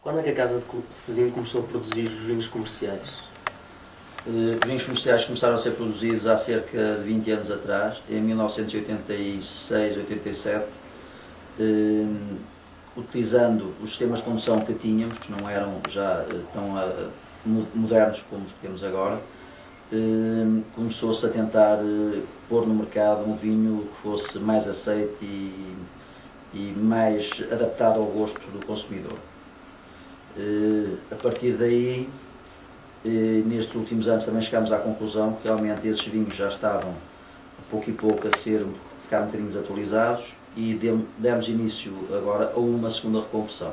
Quando é que a Casa de Sesimbra começou a produzir os vinhos comerciais? Os vinhos comerciais começaram a ser produzidos há cerca de 20 anos atrás, em 1986, 87, utilizando os sistemas de produção que tínhamos, que não eram já tão modernos como os que temos agora. Começou-se a tentar pôr no mercado um vinho que fosse mais aceite e mais adaptado ao gosto do consumidor. A partir daí, nestes últimos anos também chegámos à conclusão que realmente esses vinhos já estavam, pouco e pouco, a ficar um bocadinho desatualizados e demos início agora a uma segunda reconversão.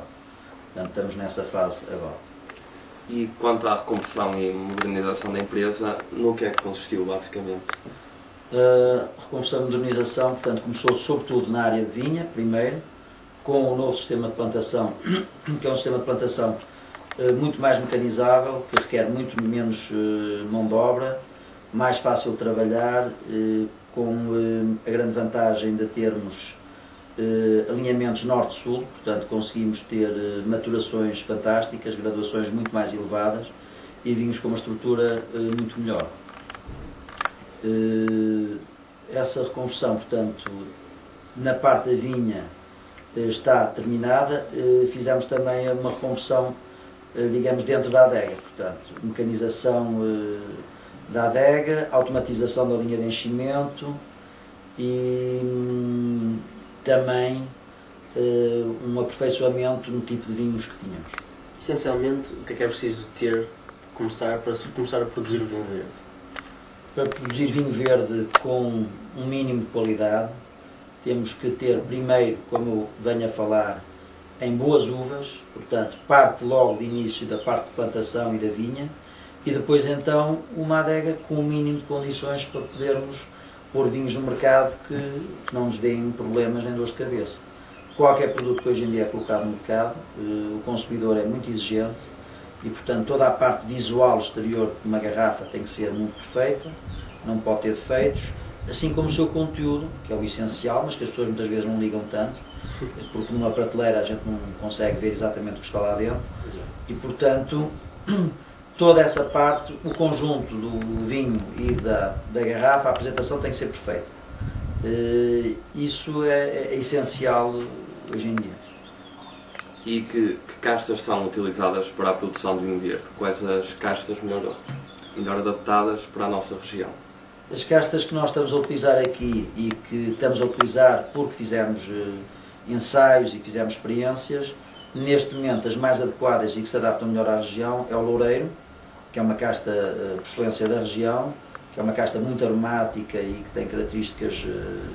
Portanto, estamos nessa fase agora. E quanto à reconversão e modernização da empresa, no que é que consistiu basicamente? A reconversão e modernização, portanto, começou sobretudo na área de vinha, primeiro, com o novo sistema de plantação, que é um sistema de plantação muito mais mecanizável, que requer muito menos mão de obra, mais fácil de trabalhar, com a grande vantagem de termos alinhamentos norte-sul, portanto conseguimos ter maturações fantásticas, graduações muito mais elevadas e vinhos com uma estrutura muito melhor. Essa reconversão, portanto, na parte da vinha está terminada. Fizemos também uma reconversão, digamos, dentro da adega, portanto, mecanização da adega, automatização da linha de enchimento e também um aperfeiçoamento no tipo de vinhos que tínhamos. Essencialmente, o que é preciso ter para começar a produzir o vinho verde? Para produzir vinho verde com um mínimo de qualidade, temos que ter primeiro, como eu venho a falar, em boas uvas, portanto, parte logo de início da parte de plantação e da vinha, e depois então uma adega com o mínimo de condições para podermos pôr vinhos no mercado que não nos deem problemas nem dores de cabeça. Qualquer produto que hoje em dia é colocado no mercado, o consumidor é muito exigente e, portanto, toda a parte visual exterior de uma garrafa tem que ser muito perfeita, não pode ter defeitos, assim como o seu conteúdo, que é o essencial, mas que as pessoas muitas vezes não ligam tanto, porque numa prateleira a gente não consegue ver exatamente o que está lá dentro e, portanto, toda essa parte, o conjunto do vinho e da garrafa, a apresentação tem que ser perfeita. Isso é essencial hoje em dia. E que castas são utilizadas para a produção de vinho verde? Quais as castas melhor adaptadas para a nossa região? As castas que nós estamos a utilizar aqui e que estamos a utilizar porque fizemos ensaios e fizemos experiências, neste momento as mais adequadas e que se adaptam melhor à região é o Loureiro, que é uma casta por excelência da região, que é uma casta muito aromática e que tem características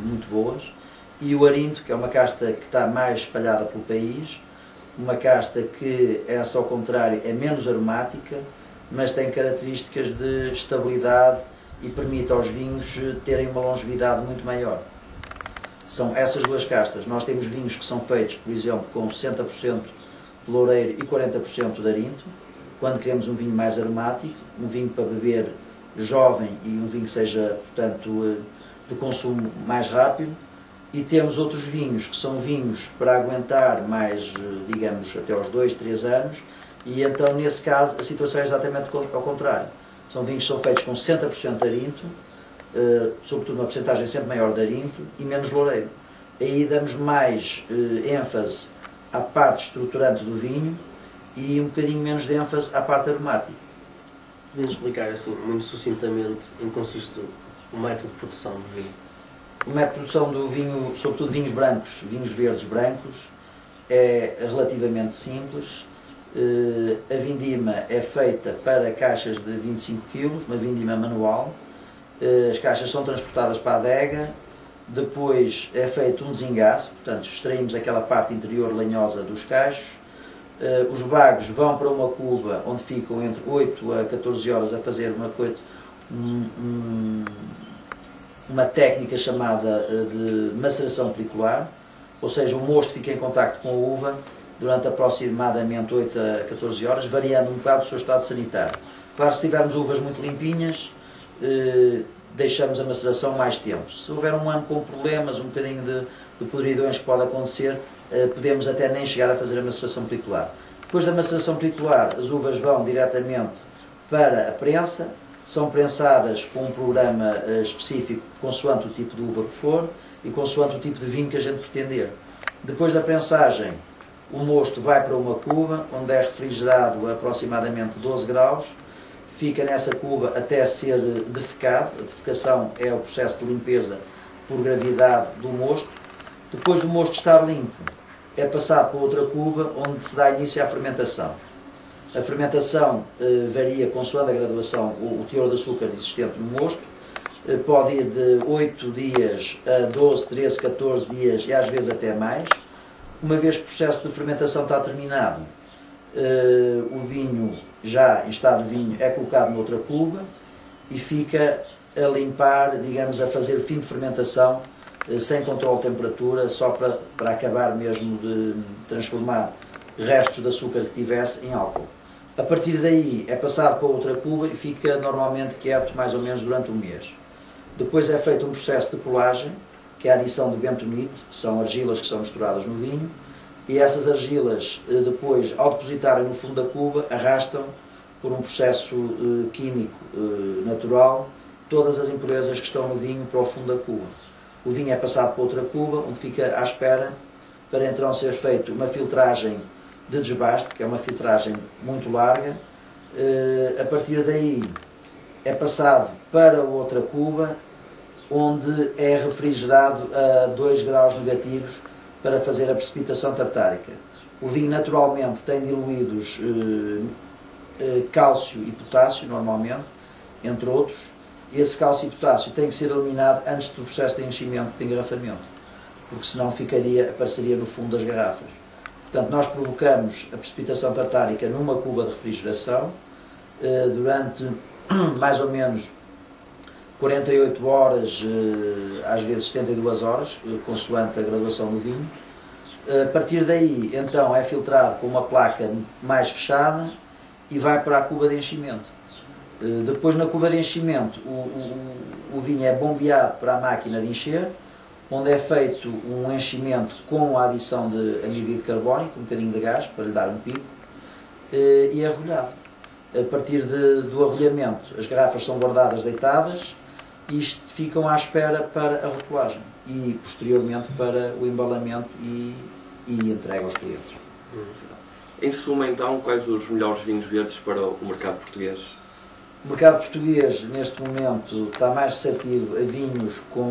muito boas, e o Arinto, que é uma casta que está mais espalhada pelo país, uma casta que, essa ao contrário, é menos aromática, mas tem características de estabilidade e permite aos vinhos terem uma longevidade muito maior. São essas duas castas. Nós temos vinhos que são feitos, por exemplo, com 60% de Loureiro e 40% de Arinto, quando queremos um vinho mais aromático, um vinho para beber jovem e um vinho que seja, portanto, de consumo mais rápido. E temos outros vinhos que são vinhos para aguentar mais, digamos, até aos 2, 3 anos, e então, nesse caso, a situação é exatamente ao contrário. São vinhos que são feitos com 60% de Arinto, sobretudo uma porcentagem sempre maior de Arinto, e menos Loureiro. Aí damos mais ênfase à parte estruturante do vinho e um bocadinho menos de ênfase à parte aromática. Podemos explicar assim, muito sucintamente, em que consiste o método de produção do vinho? O método de produção do vinho, sobretudo vinhos brancos, vinhos verdes brancos, é relativamente simples. A vindima é feita para caixas de 25 kg, uma vindima manual. As caixas são transportadas para a adega, depois é feito um desengaço, portanto extraímos aquela parte interior lenhosa dos cachos. Os bagos vão para uma cuba onde ficam entre 8 a 14 horas a fazer uma técnica chamada de maceração pelicular, ou seja, o mosto fica em contacto com a uva durante aproximadamente 8 a 14 horas, variando um bocado do seu estado sanitário. Claro, se tivermos uvas muito limpinhas, deixamos a maceração mais tempo. Se houver um ano com problemas, um bocadinho de podridões que pode acontecer, podemos até nem chegar a fazer a maceração pelicular. Depois da maceração titular, as uvas vão diretamente para a prensa, são prensadas com um programa específico, consoante o tipo de uva que for e consoante o tipo de vinho que a gente pretender. Depois da prensagem, o mosto vai para uma cuba, onde é refrigerado a aproximadamente 12 graus, fica nessa cuba até ser defecado. A defecação é o processo de limpeza por gravidade do mosto. Depois do mosto estar limpo, é passado para outra cuba, onde se dá início à fermentação. A fermentação varia consoante a graduação, o teor de açúcar existente no mosto. Pode ir de 8 dias a 12, 13, 14 dias e às vezes até mais. Uma vez que o processo de fermentação está terminado, o vinho, já em estado de vinho, é colocado noutra cuba e fica a limpar, digamos, a fazer o fim de fermentação, sem controle de temperatura, só para acabar mesmo de transformar restos de açúcar que tivesse em álcool. A partir daí é passado para outra cuba e fica normalmente quieto mais ou menos durante um mês. Depois é feito um processo de colagem, que é a adição de bentonite, que são argilas que são misturadas no vinho, e essas argilas depois, ao depositarem no fundo da cuba, arrastam por um processo químico natural todas as impurezas que estão no vinho para o fundo da cuba. O vinho é passado para outra cuba, onde fica à espera para então ser feita uma filtragem de desbaste, que é uma filtragem muito larga. A partir daí é passado para outra cuba, onde é refrigerado a 2 graus negativos para fazer a precipitação tartárica. O vinho naturalmente tem diluídos cálcio e potássio, normalmente, entre outros. Esse cálcio e potássio tem que ser eliminado antes do processo de enchimento, de engarrafamento, porque senão apareceria no fundo das garrafas. Portanto, nós provocamos a precipitação tartárica numa cuba de refrigeração durante mais ou menos 48 horas, às vezes 72 horas, consoante a graduação do vinho. A partir daí, então, é filtrado com uma placa mais fechada e vai para a cuba de enchimento. Depois, na cuba de enchimento, o vinho é bombeado para a máquina de encher, onde é feito um enchimento com a adição de anidrido carbónico, um bocadinho de gás, para lhe dar um pico, e é arrolhado. A partir do arrolhamento, as garrafas são guardadas deitadas e ficam à espera para a rotulagem e, posteriormente, para o embalamento e entrega aos clientes. Em suma, então, quais os melhores vinhos verdes para o mercado português? O mercado português, neste momento, está mais receptivo a vinhos com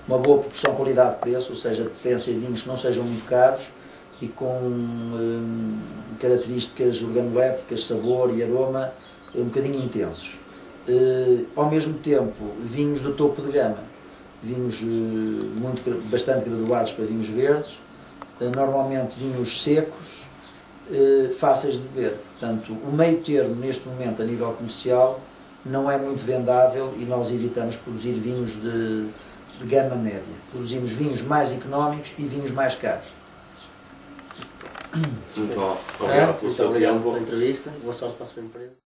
uma boa proporção qualidade-preço, ou seja, a preferência de vinhos que não sejam muito caros e com características organoléticas, sabor e aroma um bocadinho intensos. Ao mesmo tempo, vinhos do topo de gama, vinhos bastante graduados para vinhos verdes, normalmente vinhos secos, fáceis de beber. Portanto, o meio termo neste momento a nível comercial não é muito vendável e nós evitamos produzir vinhos de gama média. Produzimos vinhos mais económicos e vinhos mais caros. Muito obrigado pelo seu tempo. Pela entrevista. Boa sorte para a sua empresa.